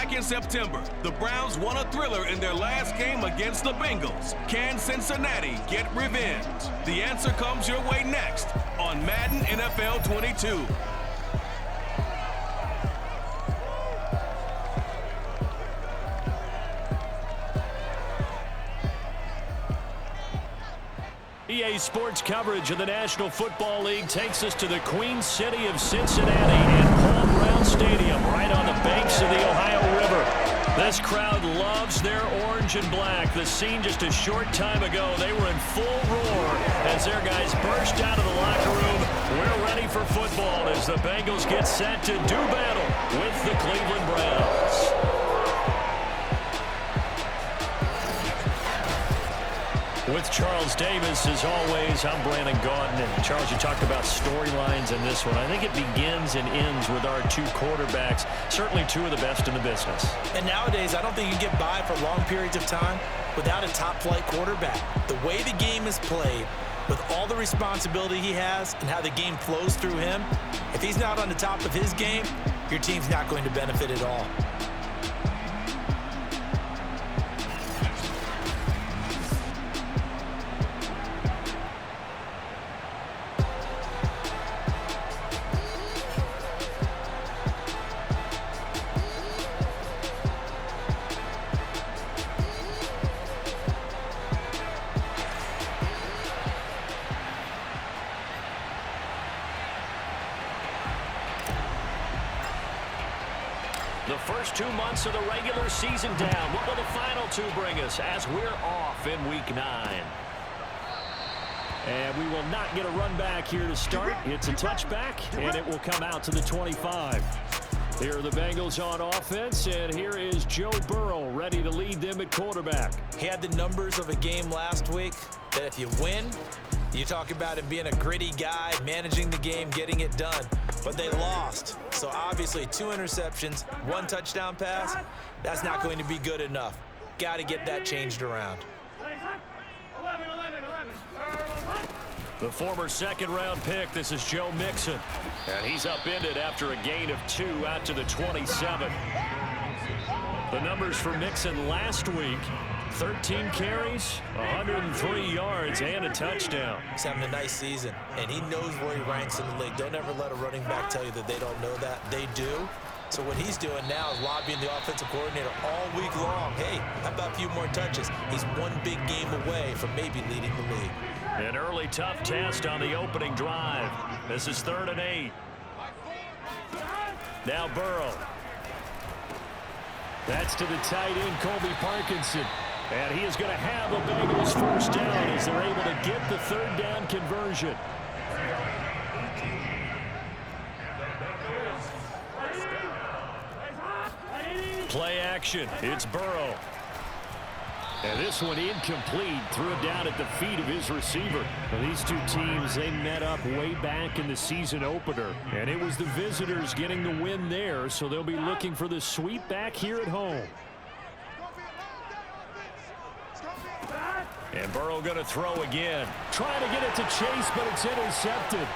Back in September, the Browns won a thriller in their last game against the Bengals. Can Cincinnati get revenge? The answer comes your way next on Madden NFL 22. EA Sports coverage of the National Football League takes us to the Queen City of Cincinnati and Paul Brown Stadium right on the banks of the Ohio River. This crowd loves their orange and black. The scene just a short time ago, they were in full roar as their guys burst out of the locker room. We're ready for football as the Bengals get set to do battle with the Cleveland Browns. With Charles Davis, as always, I'm Brandon Gaudin. And Charles, you talked about storylines in this one. I think it begins and ends with our two quarterbacks, certainly two of the best in the business. And nowadays, I don't think you get by for long periods of time without a top-flight quarterback. The way the game is played, with all the responsibility he has and how the game flows through him, if he's not on the top of his game, your team's not going to benefit at all. The first 2 months of the regular season down. What will the final two bring us as we're off in Week 9? And we will not get a run back here to start. It's a touchback, and it will come out to the 25. Here are the Bengals on offense, and here is Joe Burrow ready to lead them at quarterback. He had the numbers of a game last week that if you win, you talk about him being a gritty guy, managing the game, getting it done. But they lost. So obviously 2 interceptions, 1 touchdown pass, that's not going to be good enough. Got to get that changed around. The former second-round pick, this is Joe Mixon. And he's upended after a gain of 2 out to the 27. The numbers for Mixon last week: 13 carries, 103 yards, and a touchdown. He's having a nice season, and he knows where he ranks in the league. Don't ever let a running back tell you that they don't know that. They do. So what he's doing now is lobbying the offensive coordinator all week long. Hey, how about a few more touches? He's one big game away from maybe leading the league. An early tough test on the opening drive. This is 3rd and 8. Now Burrow. That's to the tight end, Colby Parkinson. And he is going to have a Bengals first down as they're able to get the 3rd down conversion. Play action. It's Burrow. And this one incomplete. Threw it down at the feet of his receiver. Well, these two teams, they met up way back in the season opener. And it was the visitors getting the win there, so they'll be looking for the sweep back here at home. And Burrow going to throw again. Trying to get it to Chase, but it's intercepted.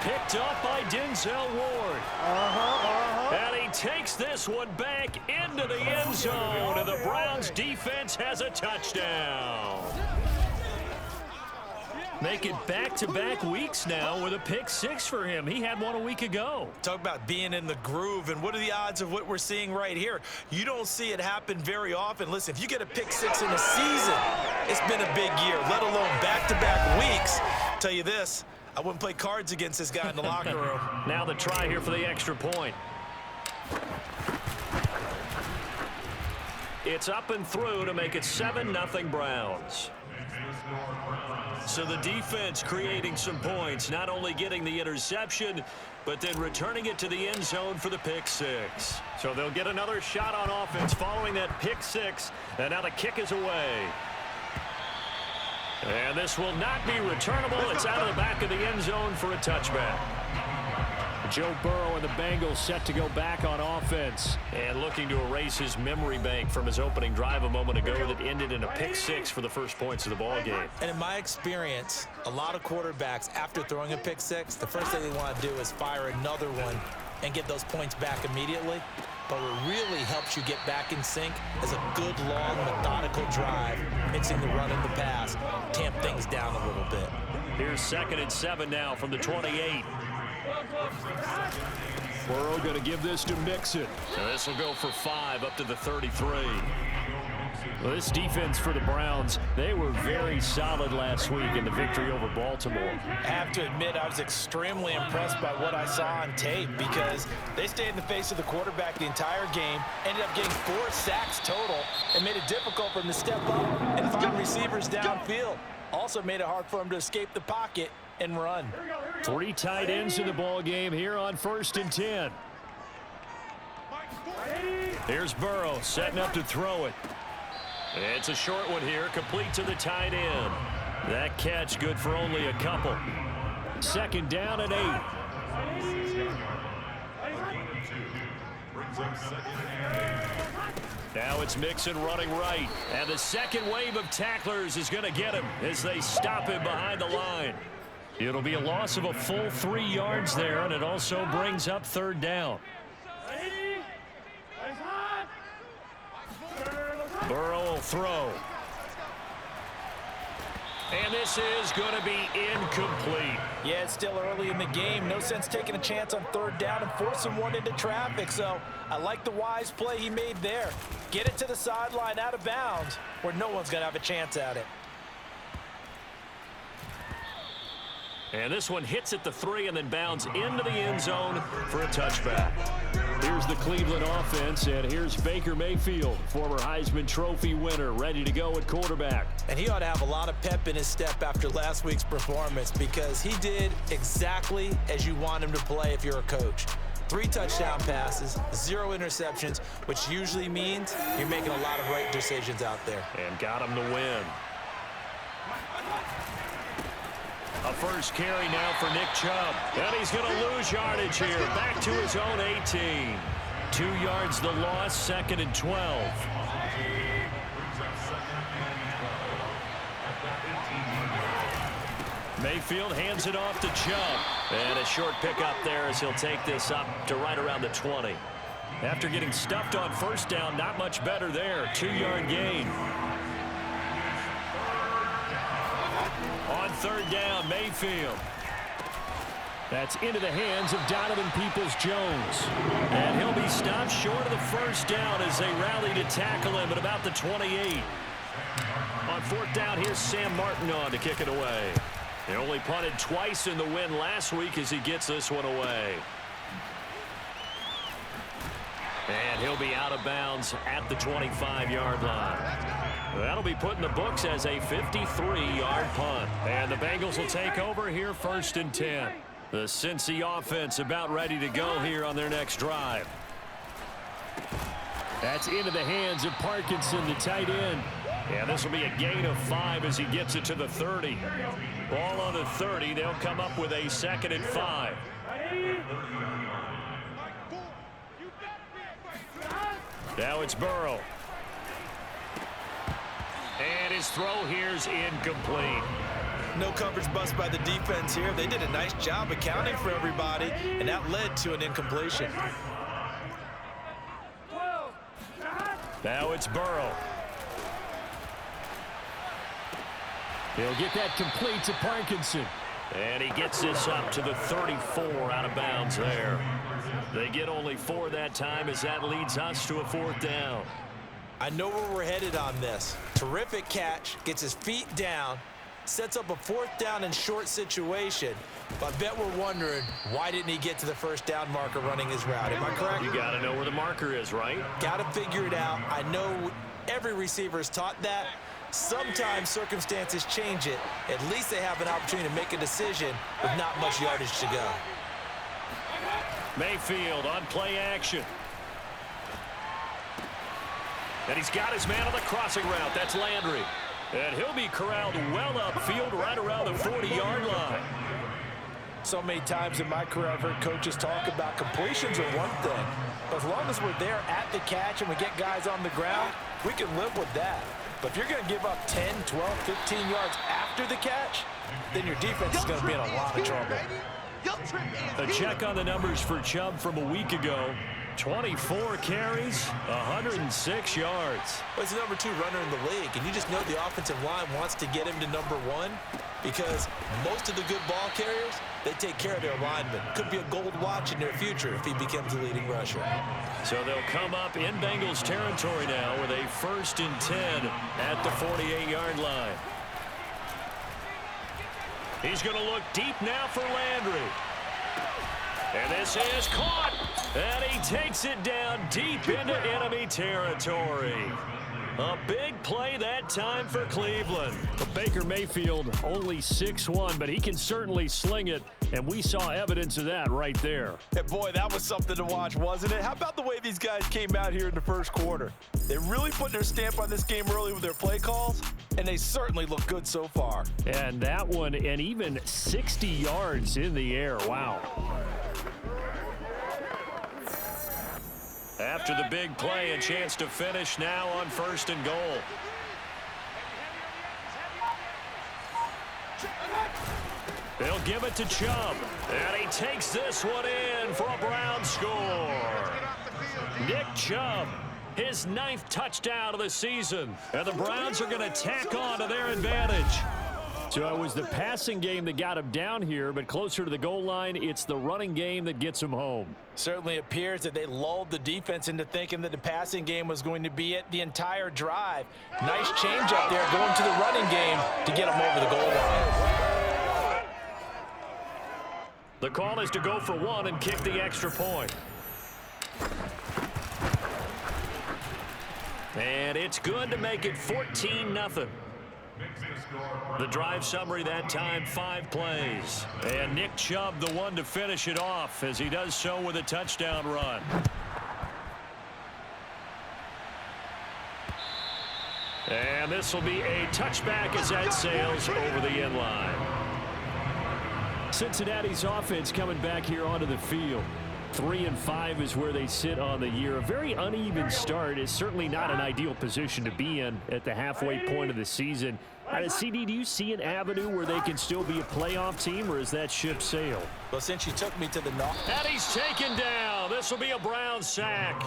Picked up by Denzel Ward. And he takes this one back into the end zone, and the Browns defense has a touchdown. Make it back-to-back weeks now with a pick 6 for him. He had one a week ago. Talk about being in the groove, and what are the odds of what we're seeing right here? You don't see it happen very often. Listen, if you get a pick 6 in a season, it's been a big year, let alone back-to-back weeks. I'll tell you this, I wouldn't play cards against this guy in the locker room. Now the try here for the extra point. It's up and through to make it 7-0 Browns. So the defense creating some points, not only getting the interception, but then returning it to the end zone for the pick 6. So they'll get another shot on offense following that pick 6, and now the kick is away. And this will not be returnable. It's out of the back of the end zone for a touchback. Joe Burrow and the Bengals set to go back on offense. And looking to erase his memory bank from his opening drive a moment ago that ended in a pick 6 for the first points of the ball game. And in my experience, a lot of quarterbacks, after throwing a pick 6, the first thing they want to do is fire another one and get those points back immediately. But what really helps you get back in sync is a good, long, methodical drive, mixing the run and the pass, tamp things down a little bit. Here's 2nd and 7 now from the 28. Burrow going to give this to Mixon. This will go for 5 up to the 33. Well, this defense for the Browns, they were very solid last week in the victory over Baltimore. I have to admit, I was extremely impressed by what I saw on tape because they stayed in the face of the quarterback the entire game, ended up getting 4 sacks total, and made it difficult for him to step up and find receivers downfield. Also made it hard for him to escape the pocket and run. 3 tight ends in the ball game here on 1st and 10. Here's Burrow setting up to throw it. It's a short one here, complete to the tight end. That catch good for only a couple. 2nd down and 8. Now it's Mixon running right. And the second wave of tacklers is going to get him as they stop him behind the line. It'll be a loss of a full 3 yards there, and it also brings up 3rd down. Burrow will throw. And this is going to be incomplete. Yeah, it's still early in the game. No sense taking a chance on 3rd down and forcing one into traffic. So I like the wise play he made there. Get it to the sideline out of bounds where no one's going to have a chance at it. And this one hits at the 3 and then bounds into the end zone for a touchback. Here's the Cleveland offense, and here's Baker Mayfield, former Heisman Trophy winner, ready to go at quarterback. And he ought to have a lot of pep in his step after last week's performance because he did exactly as you want him to play if you're a coach. 3 touchdown passes, 0 interceptions, which usually means you're making a lot of right decisions out there. And got him to win. A first carry now for Nick Chubb. And he's going to lose yardage here. Back to his own 18. 2 yards the loss, 2nd and 12. Mayfield hands it off to Chubb. And a short pickup there as he'll take this up to right around the 20. After getting stuffed on 1st down, not much better there. 2-yard gain. On 3rd down, Mayfield. That's into the hands of Donovan Peoples-Jones. And he'll be stopped short of the 1st down as they rally to tackle him at about the 28. On 4th down, here's Sam Martin on to kick it away. They only punted twice in the win last week as he gets this one away. And he'll be out of bounds at the 25-yard line. That'll be put in the books as a 53-yard punt. And the Bengals will take over here 1st and 10. The Cincy offense about ready to go here on their next drive. That's into the hands of Parkinson, the tight end. And this will be a gain of 5 as he gets it to the 30. Ball on the 30. They'll come up with a 2nd and 5. Now it's Burrow. And his throw here's incomplete. No coverage bust by the defense here. They did a nice job accounting for everybody, and that led to an incompletion. Now it's Burrow. He'll get that complete to Parkinson. And he gets this up to the 34 out of bounds there. They get only 4 that time as that leads us to a 4th down. I know where we're headed on this. Terrific catch, gets his feet down, sets up a 4th down and short situation. But I bet we're wondering, why didn't he get to the 1st down marker running his route? Am I correct? You got to know where the marker is, right? Got to figure it out. I know every receiver is taught that. Sometimes circumstances change it. At least they have an opportunity to make a decision with not much yardage to go. Mayfield on play action. And he's got his man on the crossing route. That's Landry. And he'll be corralled well upfield right around the 40-yard line. So many times in my career I've heard coaches talk about completions are one thing. But as long as we're there at the catch and we get guys on the ground, we can live with that. But if you're going to give up 10, 12, 15 yards after the catch, then your defense is going to be in a lot of trouble. A check on the numbers for Chubb from a week ago. 24 carries, 106 yards. Well, he's the number 2 runner in the league, and you just know the offensive line wants to get him to number 1 because most of the good ball carriers, they take care of their linemen. Could be a gold watch in their future if he becomes the leading rusher. So they'll come up in Bengals territory now with a 1st and 10 at the 48-yard line. He's going to look deep now for Landry. And this is caught. And he takes it down deep into enemy territory. A big play that time for Cleveland. Baker Mayfield only 6'1", but he can certainly sling it, and we saw evidence of that right there. And boy, that was something to watch, wasn't it? How about the way these guys came out here in the first quarter? They really put their stamp on this game early with their play calls, and they certainly look good so far. And that one, and even 60 yards in the air. Wow. After the big play, a chance to finish now on 1st and goal. They'll give it to Chubb. And he takes this one in for a Brown score. Nick Chubb, his 9th touchdown of the season. And the Browns are going to tack on to their advantage. So it was the passing game that got him down here, but closer to the goal line, it's the running game that gets him home. Certainly appears that they lulled the defense into thinking that the passing game was going to be it the entire drive. Nice change up there going to the running game to get him over the goal line. The call is to go for 1 and kick the extra point. And it's good to make it 14-0. The drive summary that time, 5 plays. And Nick Chubb, the one to finish it off, as he does so with a touchdown run. And this will be a touchback as that sails over the end line. Cincinnati's offense coming back here onto the field. 3-5 is where they sit on the year. A very uneven start is certainly not an ideal position to be in at the halfway point of the season. CD, do you see an avenue where they can still be a playoff team, or is that ship sailed? Well, since you took me to the north. And he's taken down. This will be a Brown sack.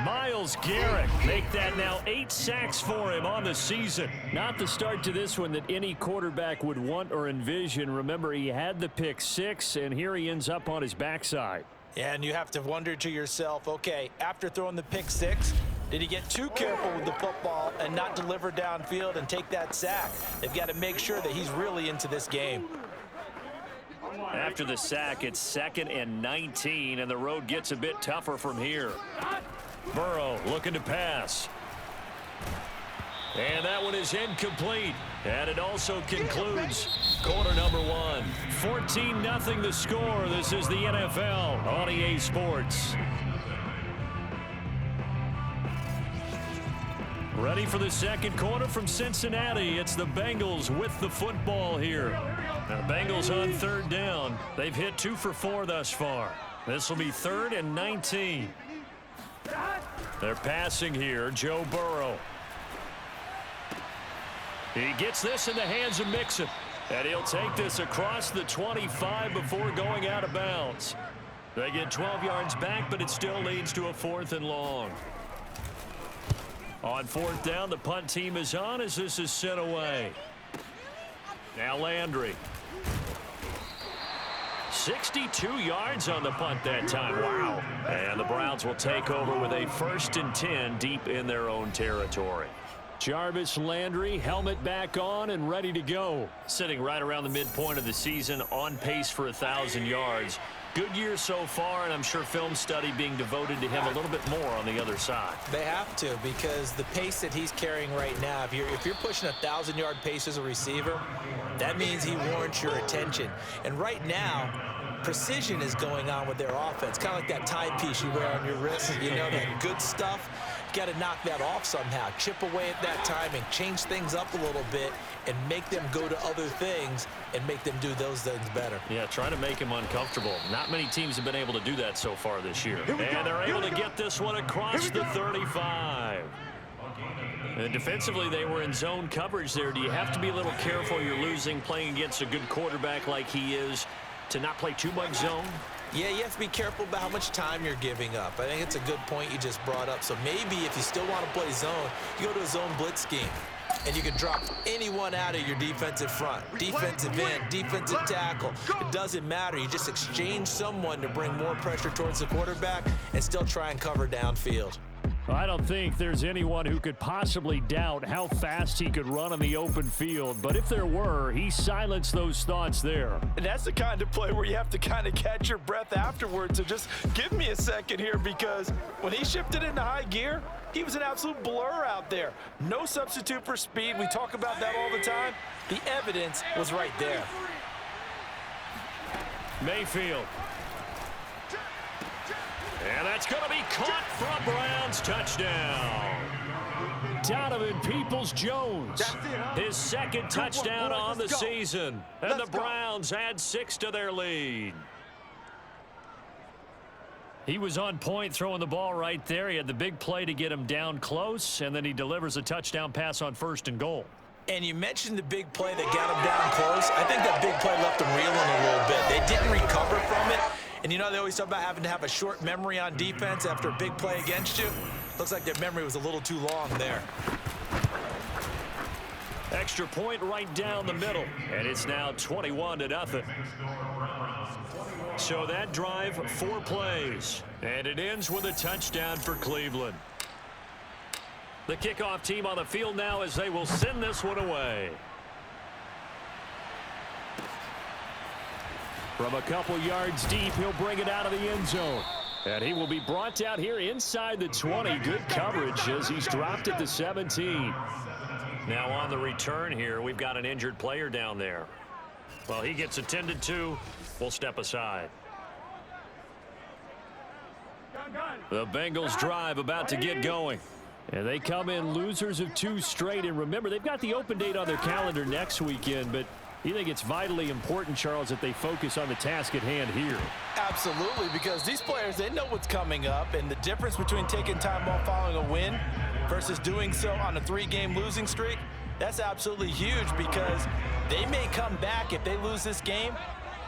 Myles Garrett make that now 8 sacks for him on the season. Not the start to this one that any quarterback would want or envision. Remember, he had the pick 6, and here he ends up on his backside. Yeah, and you have to wonder to yourself, okay, after throwing the pick 6, did he get too careful with the football and not deliver downfield and take that sack? They've got to make sure that he's really into this game. After the sack, it's 2nd and 19, and the road gets a bit tougher from here. Burrow looking to pass. And that one is incomplete. And it also concludes quarter number 1. 14-0 the score. This is the NFL on EA Sports. Ready for the second quarter from Cincinnati. It's the Bengals with the football here. Now, the Bengals on 3rd down. They've hit 2 for 4 thus far. This will be 3rd and 19. They're passing here. Joe Burrow. He gets this in the hands of Mixon. And he'll take this across the 25 before going out of bounds. They get 12 yards back, but it still leads to a 4th and long. On 4th down, the punt team is on as this is sent away. Now Landry. 62 yards on the punt that time. Wow. And the Browns will take over with a 1st and 10 deep in their own territory. Jarvis Landry, helmet back on and ready to go. Sitting right around the midpoint of the season, on pace for 1,000 yards. Good year so far, and I'm sure film study being devoted to him a little bit more on the other side. They have to, because the pace that he's carrying right now, if you're pushing 1,000-yard pace as a receiver, that means he warrants your attention. And right now, precision is going on with their offense, kind of like that timepiece you wear on your wrist. You know, that good stuff. Got to knock that off somehow. Chip away at that timing, change things up a little bit, and make them go to other things and make them do those things better. Yeah, trying to make him uncomfortable. Not many teams have been able to do that so far this year. And they're able to get this one across the 35. And defensively, they were in zone coverage there. Do you have to be a little careful? You're losing, playing against a good quarterback like he is. to not play too much zone? Yeah, you have to be careful about how much time you're giving up. I think it's a good point you just brought up. So maybe if you still want to play zone, you go to a zone blitz scheme. And you can drop anyone out of your defensive front. Defensive end, defensive tackle. It doesn't matter. You just exchange someone to bring more pressure towards the quarterback and still try and cover downfield. I don't think there's anyone who could possibly doubt how fast he could run on the open field. But if there were, he silenced those thoughts there. And that's the kind of play where you have to kind of catch your breath afterwards. So just give me a second here, because when he shifted into high gear, he was an absolute blur out there. No substitute for speed. We talk about that all the time. The evidence was right there. Mayfield. And that's going to be caught for a Browns touchdown. Donovan Peoples-Jones, his second touchdown on the season. And the Browns add 6 to their lead. He was on point throwing the ball right there. He had the big play to get him down close, and then he delivers a touchdown pass on 1st and goal. And you mentioned the big play that got him down close. I think that big play left him reeling a little bit. They didn't recover from it. And you know, they always talk about having to have a short memory on defense after a big play against you. Looks like their memory was a little too long there. Extra point right down the middle. And it's now 21-0. So that drive, 4 plays. And it ends with a touchdown for Cleveland. The kickoff team on the field now as they will send this one away. From a couple yards deep, he'll bring it out of the end zone. And he will be brought down here inside the 20. Good coverage as he's dropped at the 17. Now on the return here, we've got an injured player down there. Well, he gets attended to. We'll step aside. The Bengals drive about to get going. And they come in losers of 2 straight. And remember, they've got the open date on their calendar next weekend, but you think it's vitally important, Charles, that they focus on the task at hand here? Absolutely, because these players, they know what's coming up, and the difference between taking time off following a win versus doing so on a 3-game losing streak, that's absolutely huge, because they may come back if they lose this game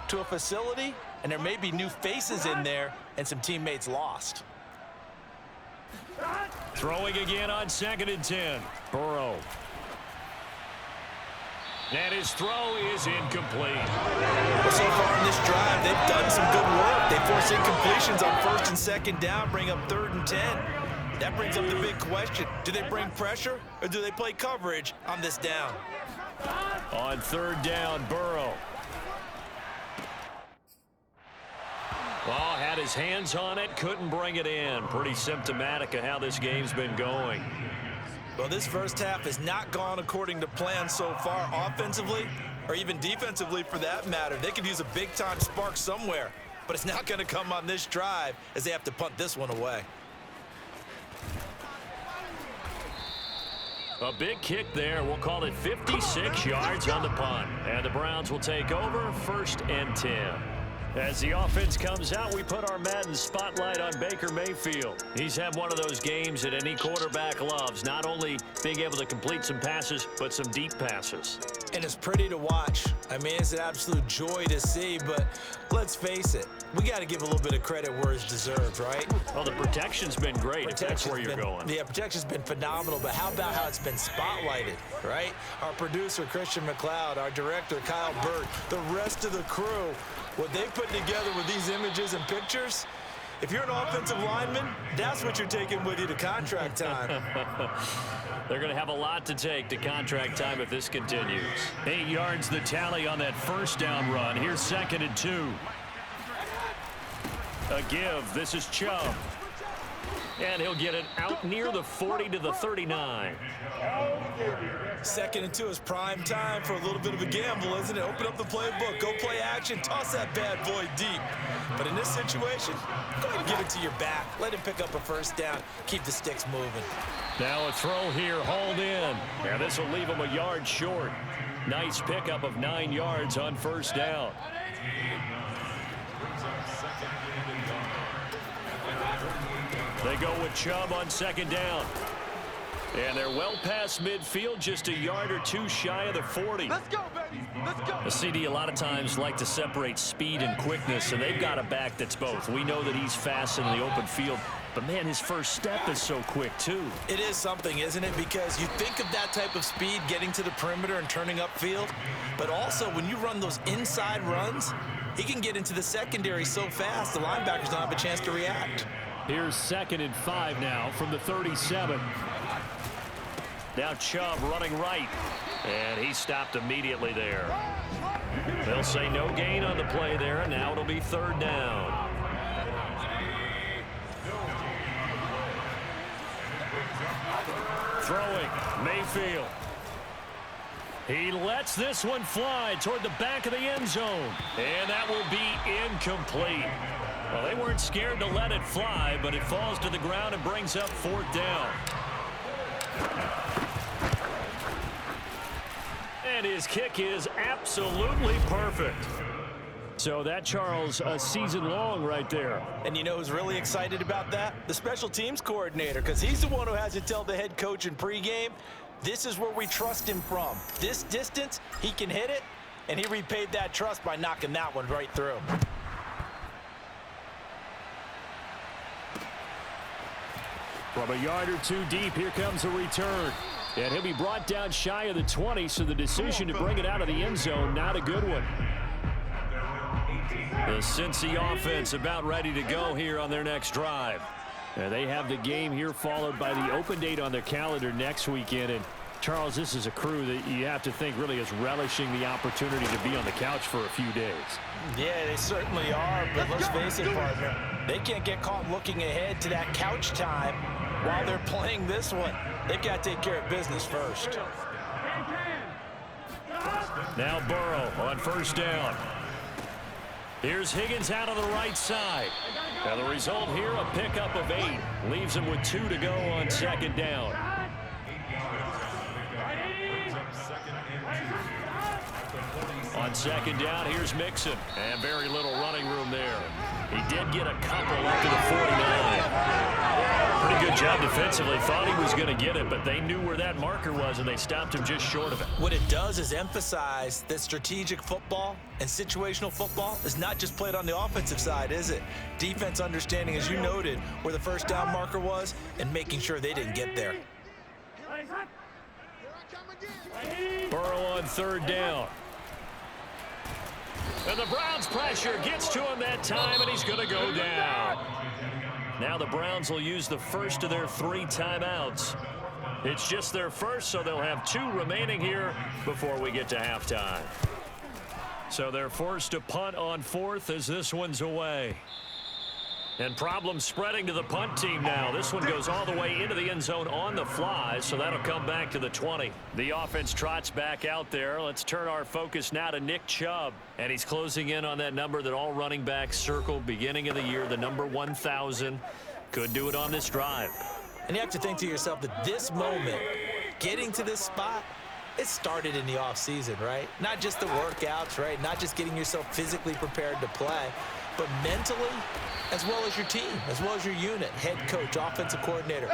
to a facility, and there may be new faces in there and some teammates lost. Throwing again on 2nd and 10. Burrow. And his throw is incomplete. Well, so far in this drive, they've done some good work. They force incompletions on 1st and 2nd down, bring up 3rd and 10. That brings up the big question. Do they bring pressure or do they play coverage on this down? On 3rd down, Burrow. Well, had his hands on it, couldn't bring it in. Pretty symptomatic of how this game's been going. Well, this first half has not gone according to plan so far offensively or even defensively for that matter. They could use a big-time spark somewhere, but it's not going to come on this drive as they have to punt this one away. A big kick there. We'll call it 56 yards on the punt. And the Browns will take over 1st and 10. As the offense comes out, we put our Madden spotlight on Baker Mayfield. He's had one of those games that any quarterback loves, not only being able to complete some passes, but some deep passes. And it's pretty to watch. I mean, it's an absolute joy to see, but let's face it, we got to give a little bit of credit where it's deserved, right? Well, the protection's been great, if that's where you're going. Yeah, protection's been phenomenal, but how about how it's been spotlighted, right? Our producer, Christian McLeod, our director, Kyle Burt, the rest of the crew, what they put together with these images and pictures, if you're an offensive lineman, that's what you're taking with you to contract time. They're going to have a lot to take to contract time if this continues. 8 yards the tally on that 1st down run. Here's 2nd and 2. A give. This is Chubb. And he'll get it out near the 40 to the 39. 2nd and 2 is prime time for a little bit of a gamble, isn't it? Open up the playbook, go play action, toss that bad boy deep. But in this situation, go ahead and give it to your back. Let him pick up a 1st down, keep the sticks moving. Now a throw here, hauled in. And this will leave him a yard short. Nice pickup of 9 yards on 1st down. They go with Chubb on 2nd down. And they're well past midfield, just a yard or 2 shy of the 40. Let's go, baby. The CD a lot of times like to separate speed and quickness, and they've got a back that's both. We know that he's fast in the open field, but man, his first step is so quick too. It is something, isn't it? Because you think of that type of speed getting to the perimeter and turning upfield, but also when you run those inside runs, he can get into the secondary so fast the linebackers don't have a chance to react. Here's 2nd and 5 now from the 37. Now Chubb running right, and he stopped immediately there. They'll say no gain on the play there, and now it'll be 3rd down. Throwing, Mayfield. He lets this one fly toward the back of the end zone, and that will be incomplete. Well, they weren't scared to let it fly, but it falls to the ground and brings up 4th down. And his kick is absolutely perfect. So that, Charles, a season long right there. And you know who's really excited about that? The special teams coordinator, because he's the one who has to tell the head coach in pregame, this is where we trust him from. This distance, he can hit it, and he repaid that trust by knocking that one right through. From a yard or two deep, here comes a return. And he'll be brought down shy of the 20, so the decision to bring it out of the end zone, not a good one. The Cincy offense about ready to go here on their next drive. And they have the game here followed by the open date on their calendar next weekend. And Charles, this is a crew that you have to think really is relishing the opportunity to be on the couch for a few days. Yeah, they certainly are, but let's face it, partner. They can't get caught looking ahead to that couch time while they're playing this one. They've got to take care of business first. Now Burrow on 1st down. Here's Higgins out on the right side. Now the result here, a pickup of 8. Leaves him with 2 to go on 2nd down. On 2nd down, here's Mixon. And very little running room there. He did get a couple up to the 49. Pretty good job defensively. Thought he was going to get it, but they knew where that marker was, and they stopped him just short of it. What it does is emphasize that strategic football and situational football is not just played on the offensive side, is it? Defense understanding, as you noted, where the 1st down marker was and making sure they didn't get there. Burrow on 3rd down. And the Browns' pressure gets to him that time, and he's going to go down. Now the Browns will use the first of their 3 timeouts. It's just their first, so they'll have 2 remaining here before we get to halftime. So they're forced to punt on 4th as this one's away. And problems spreading to the punt team now. This one goes all the way into the end zone on the fly, so that'll come back to the 20. The offense trots back out there. Let's turn our focus now to Nick Chubb. And he's closing in on that number that all running backs circled beginning of the year, the number 1,000. Could do it on this drive. And you have to think to yourself that this moment, getting to this spot, it started in the offseason, right? Not just the workouts, right? Not just getting yourself physically prepared to play, but mentally, as well as your team, as well as your unit, head coach, offensive coordinator.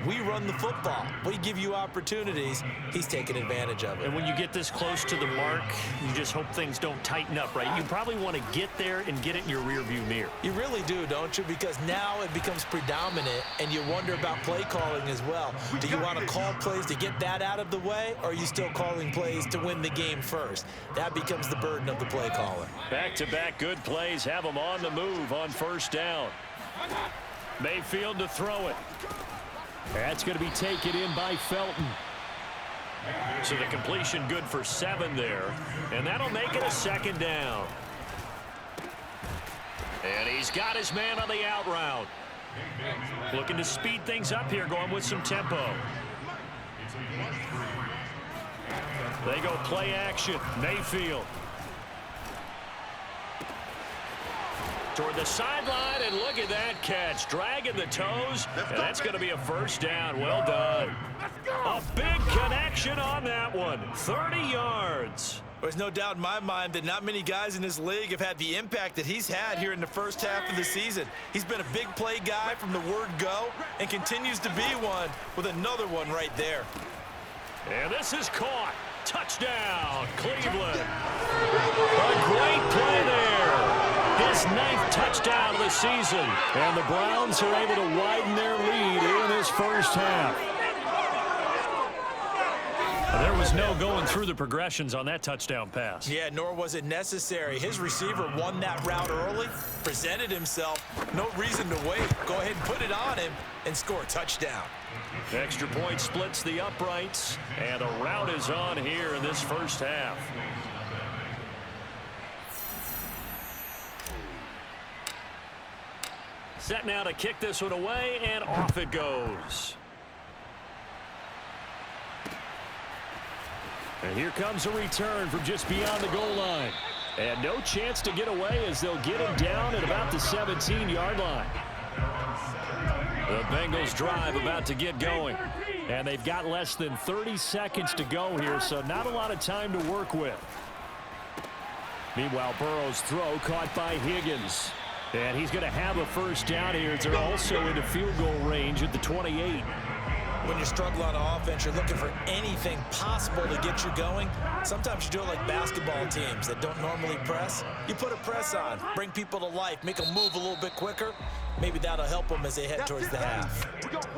We run the football. We give you opportunities. He's taking advantage of it. And when you get this close to the mark, you just hope things don't tighten up, right? You probably want to get there and get it in your rearview mirror. You really do, don't you? Because now it becomes predominant, and you wonder about play calling as well. Do you want to call plays to get that out of the way, or are you still calling plays to win the game first? That becomes the burden of the play caller. Back-to-back good plays have them on the move on 1st down. Mayfield to throw it. That's going to be taken in by Felton. So the completion good for 7 there. And that'll make it a 2nd down. And he's got his man on the out route. Looking to speed things up here, going with some tempo. They go play action. Mayfield. Toward the sideline, and look at that catch. Dragging the toes, and that's going to be a 1st down. Well done. A big connection on that one. 30 yards. There's no doubt in my mind that not many guys in this league have had the impact that he's had here in the first half of the season. He's been a big play guy from the word go and continues to be one with another one right there. And this is caught. Touchdown, Cleveland. A great play there. His 9th touchdown of the season. And the Browns are able to widen their lead in this first half. There was no going through the progressions on that touchdown pass. Yeah, nor was it necessary. His receiver won that route early, presented himself. No reason to wait. Go ahead and put it on him and score a touchdown. Extra point splits the uprights, and a route is on here in this first half. Set now to kick this one away, and off it goes. And here comes a return from just beyond the goal line. And no chance to get away as they'll get him down at about the 17-yard line. The Bengals drive about to get going. And they've got less than 30 seconds to go here, so not a lot of time to work with. Meanwhile, Burrow's throw caught by Higgins. And he's going to have a first down here as they're also into field goal range at the 28. When you struggle on offense, you're looking for anything possible to get you going. Sometimes you do it like basketball teams that don't normally press. You put a press on, bring people to life, make them move a little bit quicker. Maybe that'll help them as they head towards the half.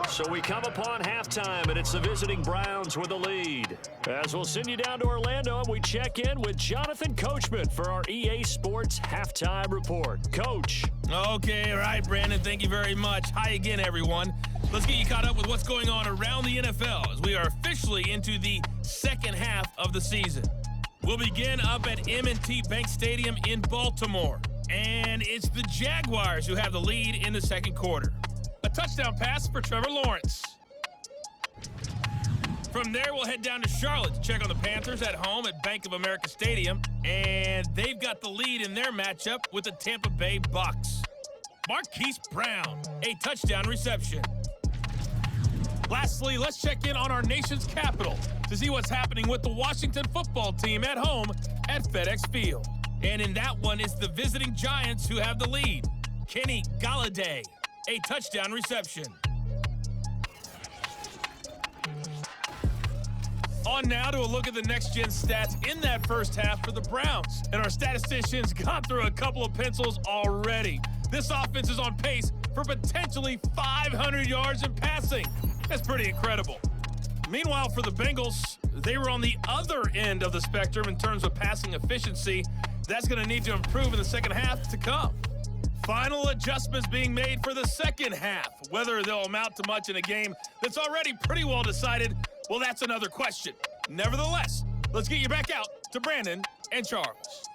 So we come upon halftime, and it's the visiting Browns with the lead. As we'll send you down to Orlando, and we check in with Jonathan Coachman for our EA Sports Halftime Report. Coach. Okay, all right, Brandon, thank you very much. Hi again, everyone. Let's get you caught up with what's going on around the NFL as we are officially into the second half of the season. We'll begin up at M&T Bank Stadium in Baltimore. And it's the Jaguars who have the lead in the second quarter. A touchdown pass for Trevor Lawrence. From there, we'll head down to Charlotte to check on the Panthers at home at Bank of America Stadium. And they've got the lead in their matchup with the Tampa Bay Bucks. Marquise Brown, a touchdown reception. Lastly, let's check in on our nation's capital to see what's happening with the Washington football team at home at FedEx Field. And in that one, it's the visiting Giants who have the lead. Kenny Golladay, a touchdown reception. On now to a look at the next-gen stats in that first half for the Browns. And our statisticians got through a couple of pencils already. This offense is on pace for potentially 500 yards in passing. That's pretty incredible. Meanwhile, for the Bengals, they were on the other end of the spectrum in terms of passing efficiency. That's going to need to improve in the second half to come. Final adjustments being made for the second half. Whether they'll amount to much in a game that's already pretty well decided, well, that's another question. Nevertheless, let's get you back out to Brandon and Charles.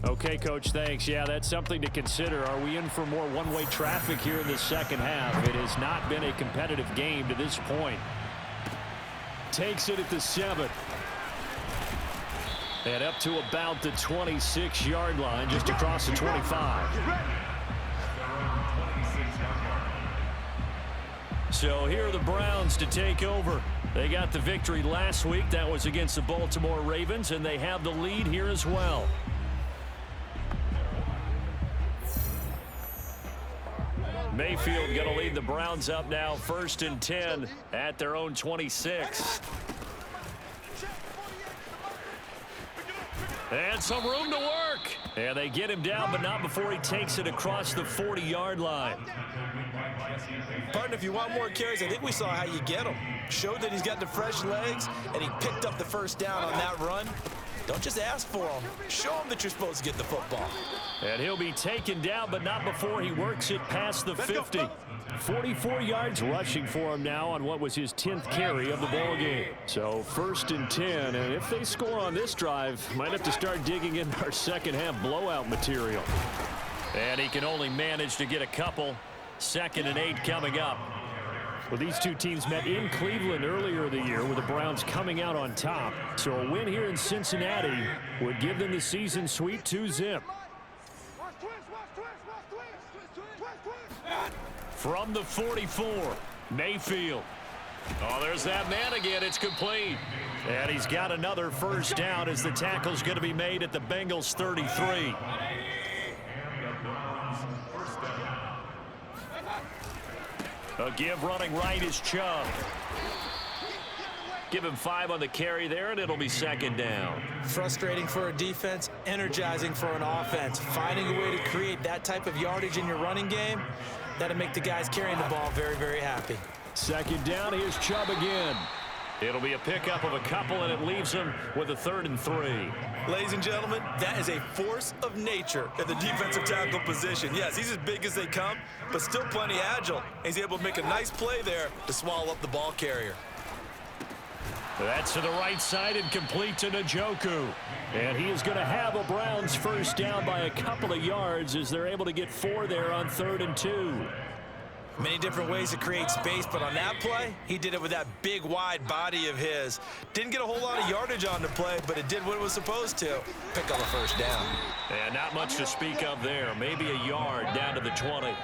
Okay, Coach, thanks. Yeah, that's something to consider. Are we in for more one-way traffic here in the second half? It has not been a competitive game to this point. Takes it at the 7. And up to about the 26-yard line, just across the 25. So here are the Browns to take over. They got the victory last week. That was against the Baltimore Ravens, and they have the lead here as well. Mayfield going to lead the Browns up now, 1st and 10 at their own 26. And some room to work. And they get him down, but not before he takes it across the 40-yard line. Partner, if you want more carries, I think we saw how you get them. Showed that he's got the fresh legs, and he picked up the first down on that run. Don't just ask for him. Show him that you're supposed to get the football. And he'll be taken down, but not before he works it past the 50. 44 yards rushing for him now on what was his 10th carry of the ball game. So 1st and 10, and if they score on this drive, might have to start digging in our second half blowout material. And he can only manage to get a couple. 2nd and 8 coming up. Well, these two teams met in Cleveland earlier in the year with the Browns coming out on top. So a win here in Cincinnati would give them the season sweep 2-zip. From the 44, Mayfield. Oh, there's that man again. It's complete. And he's got another first down as the tackle's going to be made at the Bengals 33. A give running right is Chubb. Give him 5 on the carry there, and it'll be second down. Frustrating for a defense, energizing for an offense. Finding a way to create that type of yardage in your running game, that'll make the guys carrying the ball very, very happy. Second down, here's Chubb again. It'll be a pickup of a couple, and it leaves him with a 3rd and 3. Ladies and gentlemen, that is a force of nature at the defensive tackle position. Yes, he's as big as they come, but still plenty agile. He's able to make a nice play there to swallow up the ball carrier. That's to the right side and complete to Njoku. And he is going to have a Browns first down by a couple of yards as they're able to get 4 there on 3rd and 2. Many different ways to create space, but on that play, he did it with that big, wide body of his. Didn't get a whole lot of yardage on the play, but it did what it was supposed to. Pick up a first down. And not much to speak of there. Maybe a yard down to the 20.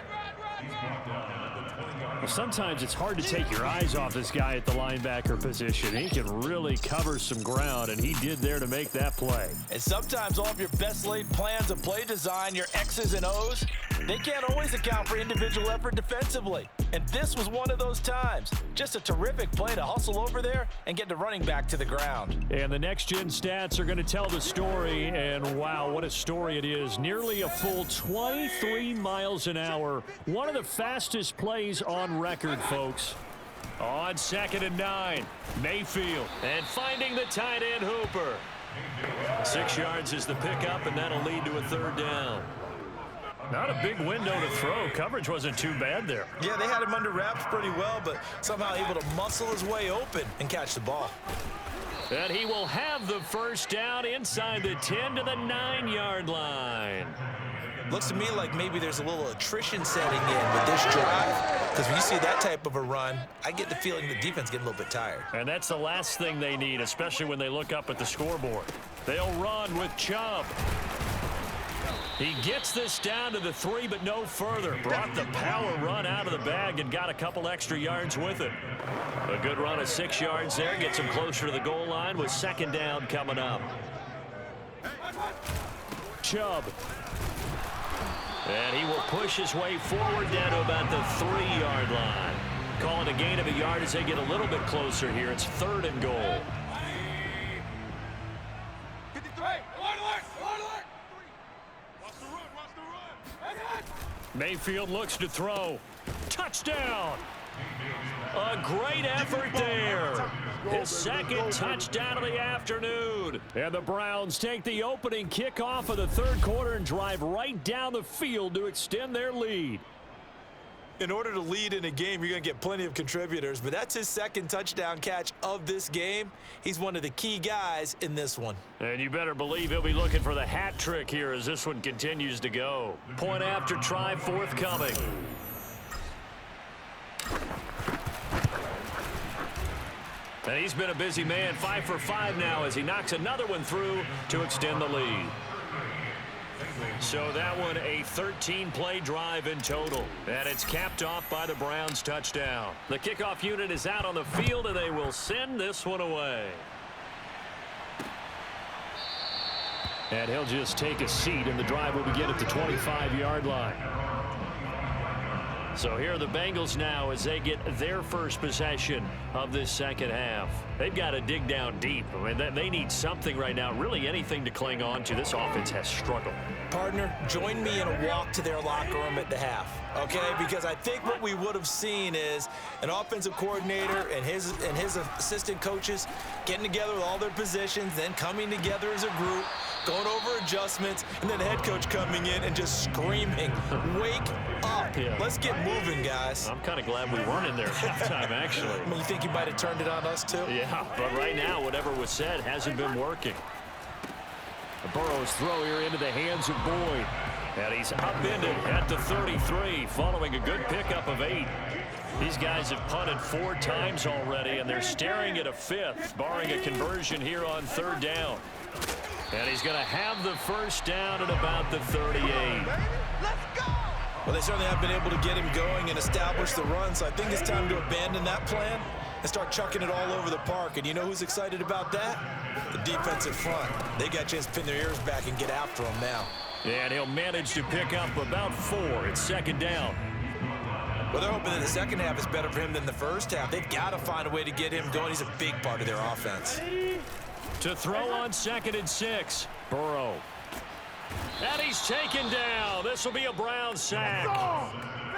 Well, sometimes it's hard to take your eyes off this guy at the linebacker position. He can really cover some ground, and he did there to make that play. And sometimes all of your best laid plans of play design, your X's and O's, they can't always account for individual effort defensively. And this was one of those times. Just a terrific play to hustle over there and get the running back to the ground. And the next-gen stats are going to tell the story, and wow, what a story it is. Nearly a full 23 miles an hour. One of the fastest plays on record, folks. On 2nd and 9, Mayfield, and finding the tight end Hooper. 6 yards is the pickup, and that'll lead to a 3rd down. Not a big window to throw. Coverage wasn't too bad there. Yeah, they had him under wraps pretty well, but somehow able to muscle his way open and catch the ball. And he will have the first down inside the 10 to the 9-yard line. Looks to me like maybe there's a little attrition setting in with this drive, because when you see that type of a run, I get the feeling the defense getting a little bit tired. And that's the last thing they need, especially when they look up at the scoreboard. They'll run with Chubb. He gets this down to the 3, but no further. Brought the power run out of the bag and got a couple extra yards with it. A good run of 6 yards there. Gets him closer to the goal line with 2nd down coming up. Chubb. And he will push his way forward down to about the 3-yard line. Calling a gain of a yard as they get a little bit closer here. It's 3rd and goal. Mayfield looks to throw. Touchdown! A great effort there. His 2nd touchdown of the afternoon. And the Browns take the opening kickoff of the 3rd quarter and drive right down the field to extend their lead. In order to lead in a game, you're going to get plenty of contributors, but that's his 2nd touchdown catch of this game. He's one of the key guys in this one. And you better believe he'll be looking for the hat trick here as this one continues to go. Point after try forthcoming. And he's been a busy man, 5 for 5 now as he knocks another one through to extend the lead. So that one a 13-play drive in total. And it's capped off by the Browns touchdown. The kickoff unit is out on the field, and they will send this one away. And he'll just take a seat, and the drive will begin at the 25-yard line. So here are the Bengals now as they get their first possession of this 2nd half. They've got to dig down deep. I mean, they need something right now, really anything to cling on to. This offense has struggled. Partner, join me in a walk to their locker room at the half, okay? Because I think what we would have seen is an offensive coordinator and his assistant coaches getting together with all their positions, then coming together as a group, going over adjustments, and then the head coach coming in and just screaming, wake up. Yeah. Let's get moving, guys. I'm kind of glad we weren't in there at halftime, actually. I mean, you think you might have turned it on us, too? Yeah, but right now, whatever was said hasn't been working. Burrow's throw here into the hands of Boyd. And he's upended at the 33 following a good pickup of 8. These guys have punted 4 times already, and they're staring at a 5th, barring a conversion here on 3rd down. And he's going to have the first down at about the 38. Let's go! Well, they certainly have been able to get him going and establish the run, so I think it's time to abandon that plan and and start chucking it all over the park. And you know who's excited about that? The defensive front. They got a chance to pin their ears back and get after him now. And he'll manage to pick up about 4. It's second down. Well, they're hoping that the second half is better for him than the first half. They've got to find a way to get him going. He's a big part of their offense. To throw on 2nd and 6. Burrow. And he's taken down. This will be a Browns sack.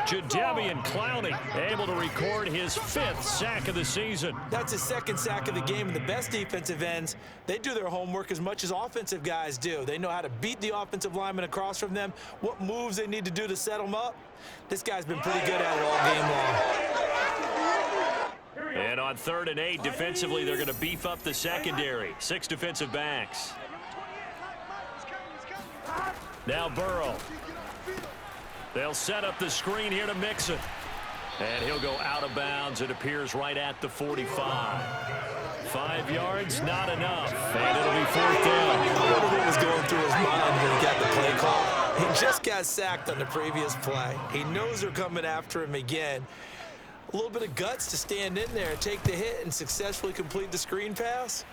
Jadeveon Clowney able to record his 5th sack of the season. That's his 2nd sack of the game, and the best defensive ends, they do their homework as much as offensive guys do. They know how to beat the offensive lineman across from them, what moves they need to do to set them up. This guy's been pretty good at it all game long. And on 3rd and 8, defensively, they're going to beef up the secondary. 6 defensive backs. Now Burrow. They'll set up the screen here to Mixon. And he'll go out of bounds. It appears right at the 45. 5 yards, not enough. And it'll be 4th down. I wonder what was going through his mind when he got the play call. He just got sacked on the previous play. He knows they're coming after him again. A little bit of guts to stand in there, take the hit, and successfully complete the screen pass.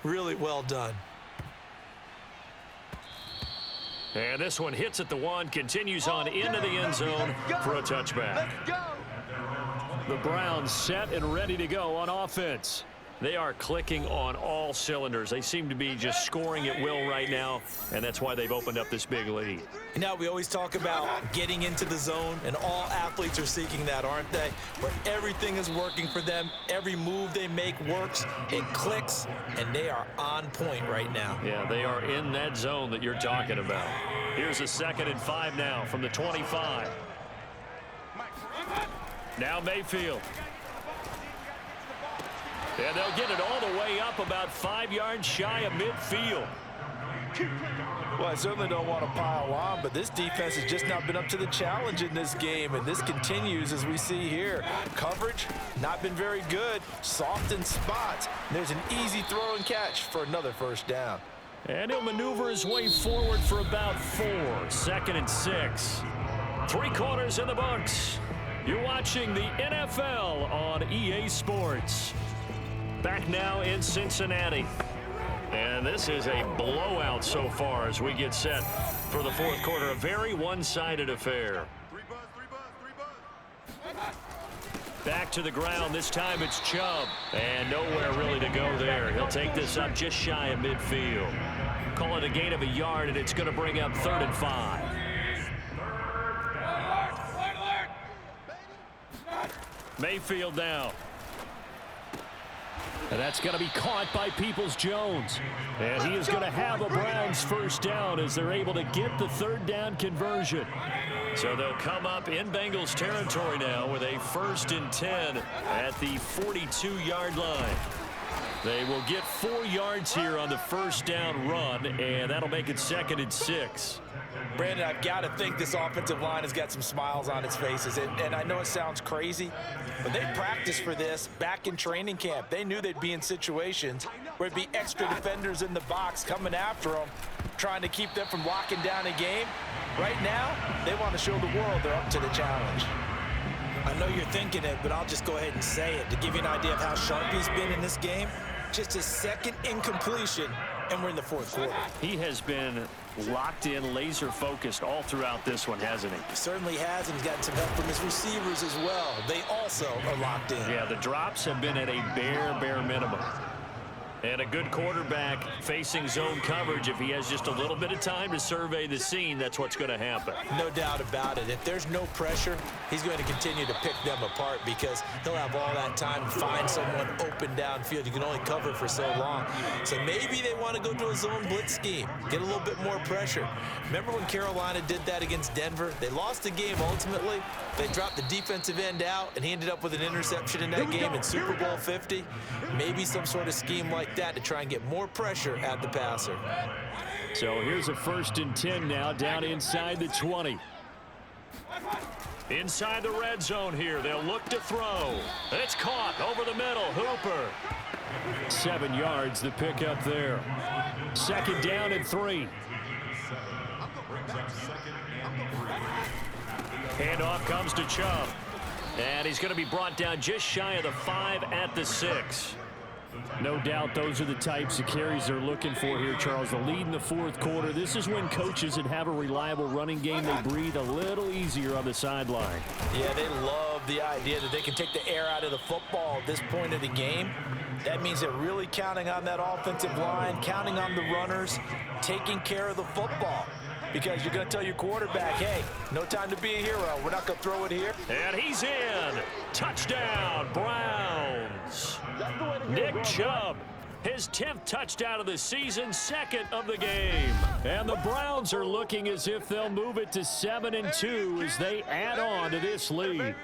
Really well done. And this one hits at the 1, continues on into the end zone for a touchback. The Browns set and ready to go on offense. They are clicking on all cylinders. They seem to be just scoring at will right now, and that's why they've opened up this big lead. Now, we always talk about getting into the zone, and all athletes are seeking that, aren't they? Where everything is working for them. Every move they make works. It clicks, and they are on point right now. Yeah, they are in that zone that you're talking about. Here's a 2nd and 5 now from the 25. Now Mayfield. And they'll get it all the way up about 5 yards shy of midfield. Well, I certainly don't want to pile on, but this defense has just not been up to the challenge in this game, and this continues as we see here. Coverage, not been very good. Soft in spots. There's an easy throw and catch for another 1st down. And he'll maneuver his way forward for about 4. 2nd and 6. 3 quarters in the books. You're watching the NFL on EA Sports. Back now in Cincinnati. And this is a blowout so far as we get set for the 4th quarter. A very one-sided affair. Back to the ground. This time it's Chubb. And nowhere really to go there. He'll take this up just shy of midfield. Call it a gain of a yard, and it's going to bring up 3rd and 5. Mayfield now. And that's going to be caught by Peoples-Jones. And he is going to have a Browns 1st down as they're able to get the 3rd down conversion. So they'll come up in Bengals territory now with a 1st and 10 at the 42-yard line. They will get 4 yards here on the 1st down run, and that'll make it 2nd and 6. Brandon, I've got to think this offensive line has got some smiles on its faces. And I know it sounds crazy, but they practiced for this back in training camp. They knew they'd be in situations where it'd be extra defenders in the box coming after them, trying to keep them from locking down a game. Right now, they want to show the world they're up to the challenge. I know you're thinking it, but I'll just go ahead and say it. To give you an idea of how sharp he's been in this game, just his 2nd incompletion, and we're in the 4th quarter. He has been locked in, laser focused all throughout this one, hasn't he? He certainly has, and he's gotten some help from his receivers as well. They also are locked in. Yeah, the drops have been at a bare minimum. And a good quarterback facing zone coverage, if he has just a little bit of time to survey the scene, that's what's going to happen. No doubt about it. If there's no pressure, he's going to continue to pick them apart because he'll have all that time to find someone open downfield. You can only cover for so long. So maybe they want to go to a zone blitz scheme, get a little bit more pressure. Remember when Carolina did that against Denver? They lost the game ultimately. They dropped the defensive end out, and he ended up with an interception in that game in Super Bowl 50. Maybe some sort of scheme like that to try and get more pressure at the passer. So here's a 1st and 10 now down inside the 20. Inside the red zone here. They'll look to throw. It's caught over the middle. Hooper. 7 yards the pickup there. 2nd down and 3. Handoff comes to Chubb. And he's going to be brought down just shy of the 5 at the 6. No doubt those are the types of carries they're looking for here, Charles. The lead in the fourth quarter. This is when coaches that have a reliable running game, they breathe a little easier on the sideline. Yeah, they love the idea that they can take the air out of the football at this point of the game. That means they're really counting on that offensive line, counting on the runners, taking care of the football. Because you're going to tell your quarterback, hey, no time to be a hero. We're not going to throw it here. And he's in. Touchdown, Browns. Nick Chubb, his 10th touchdown of the season, 2nd of the game. And the Browns are looking as if they'll move it to 7-2 as they add on to this lead.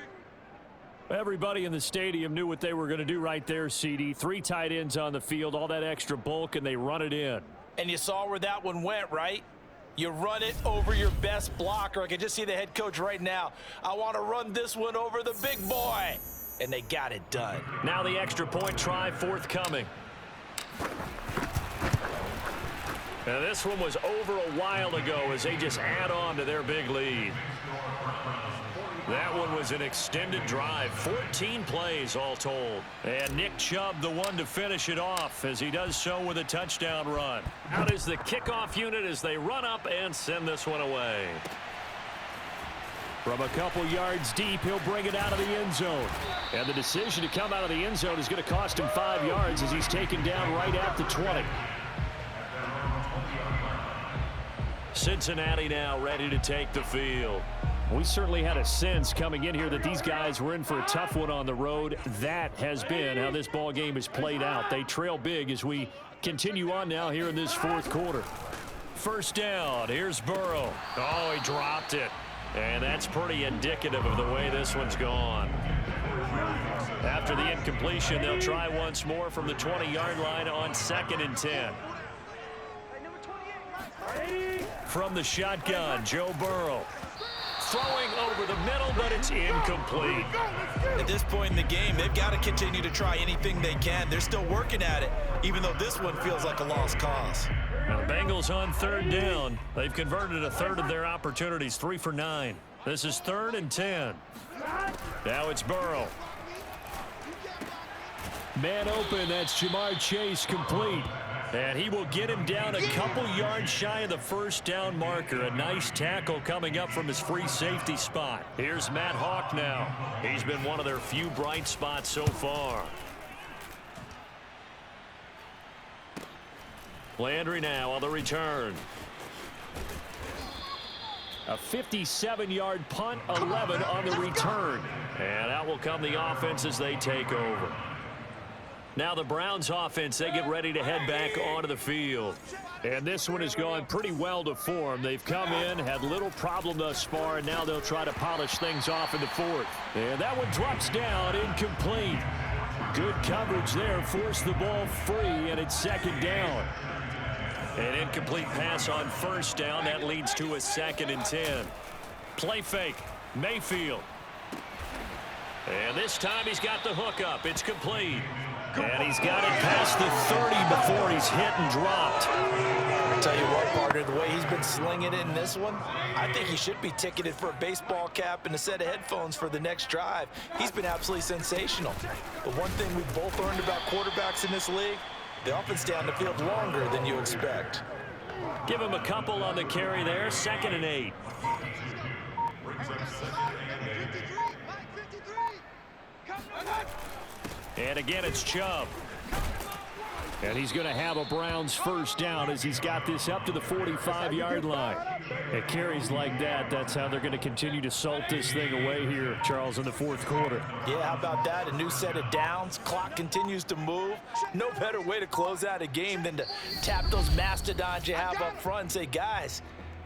Everybody in the stadium knew what they were going to do right there, CD. 3 tight ends on the field, all that extra bulk, and they run it in. And you saw where that one went, right? You run it over your best blocker. I can just see the head coach right now. I want to run this one over the big boy. And they got it done. Now the extra point try forthcoming. And this one was over a while ago as they just add on to their big lead. That one was an extended drive, 14 plays all told. And Nick Chubb the one to finish it off as he does so with a touchdown run. Out is the kickoff unit as they run up and send this one away. From a couple yards deep, he'll bring it out of the end zone. And the decision to come out of the end zone is going to cost him 5 yards as he's taken down right at the 20. Cincinnati now ready to take the field. We certainly had a sense coming in here that these guys were in for a tough one on the road. That has been how this ball game has played out. They trail big as we continue on now here in this fourth quarter. First down. Here's Burrow. Oh, he dropped it. And that's pretty indicative of the way this one's gone. After the incompletion, they'll try once more from the 20-yard line on 2nd and 10. From the shotgun, Joe Burrow. Throwing over the middle, but it's incomplete. At this point in the game, they've got to continue to try anything they can. They're still working at it, even though this one feels like a lost cause. Now the Bengals on 3rd down. They've converted a third of their opportunities, 3 for 9. This is 3rd and 10. Now it's Burrow. Man open, that's Jamar Chase complete. And he will get him down a couple yards shy of the first down marker. A nice tackle coming up from his free safety spot. Here's Matt Hawk now. He's been one of their few bright spots so far. Landry now on the return. A 57-yard punt, 11 on the return. And out will come the offense as they take over. Now the Browns offense, they get ready to head back onto the field. And this one has gone pretty well to form. They've come in, had little problem thus far, and now they'll try to polish things off in the fourth. And that one drops down, incomplete. Good coverage there, forced the ball free, and it's 2nd down. An incomplete pass on 1st down. That leads to a 2nd and 10. Play fake, Mayfield. And this time he's got the hook up. It's complete. And he's got it past the 30 before he's hit and dropped. I tell you what, partner, the way he's been slinging it in this one, I think he should be ticketed for a baseball cap and a set of headphones for the next drive. He's been absolutely sensational. But one thing we've both learned about quarterbacks in this league, they often stay on the field longer than you expect. Give him a couple on the carry there, 2nd and 8. And again, it's Chubb. And he's going to have a Browns first down as he's got this up to the 45-yard line. At carries like that, that's how they're going to continue to salt this thing away here, Charles, in the fourth quarter. Yeah, how about that? A new set of downs. Clock continues to move. No better way to close out a game than to tap those mastodons you have up front and say, guys,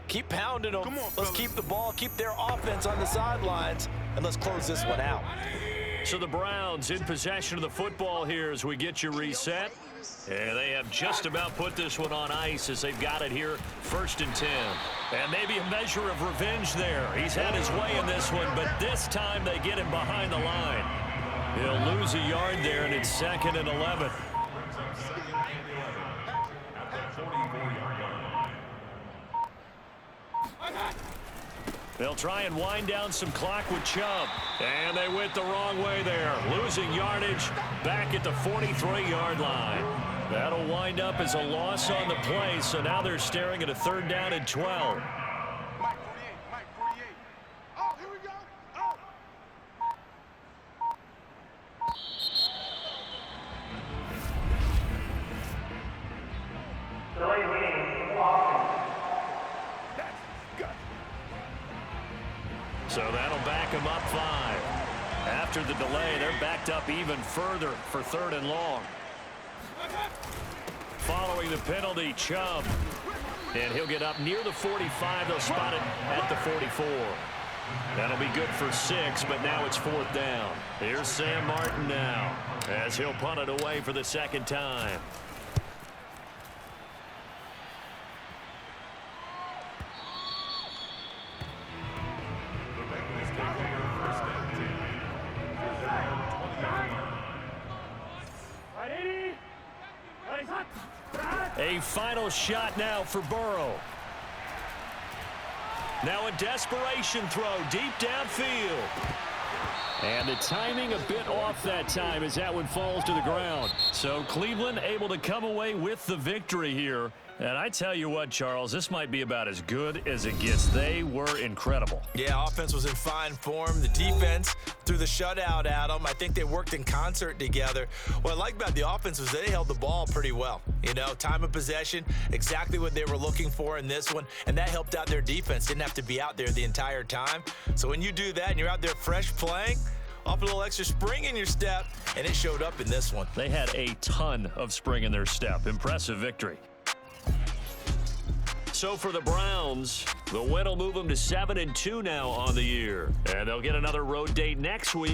keep pounding them. Let's keep the ball, keep their offense on the sidelines, and let's close this one out. So the Browns in possession of the football here as we get you reset. And they have just about put this one on ice as they've got it here, 1st and 10. And maybe a measure of revenge there. He's had his way in this one, but this time they get him behind the line. He'll lose a yard there, and it's 2nd and 11. They'll try and wind down some clock with Chubb. And they went the wrong way there. Losing yardage back at the 43-yard line. That'll wind up as a loss on the play, so now they're staring at a 3rd down and 12. So that'll back them up 5. After the delay, they're backed up even further for 3rd and long. Following the penalty, Chubb. And he'll get up near the 45. They'll spot it at the 44. That'll be good for 6, but now it's 4th down. Here's Sam Martin now, as he'll punt it away for the 2nd time. A final shot now for Burrow. Now a desperation throw deep downfield. And the timing a bit off that time as that one falls to the ground. So Cleveland able to come away with the victory here. And I tell you what, Charles, this might be about as good as it gets. They were incredible. Yeah, offense was in fine form. The defense threw the shutout at them. I think they worked in concert together. What I like about the offense was they held the ball pretty well. You know, time of possession, exactly what they were looking for in this one, and that helped out their defense. Didn't have to be out there the entire time. So when you do that and you're out there fresh playing, off a little extra spring in your step, and it showed up in this one. They had a ton of spring in their step. Impressive victory. So for the Browns, the win will move them to 7-2 now on the year. And they'll get another road date next week.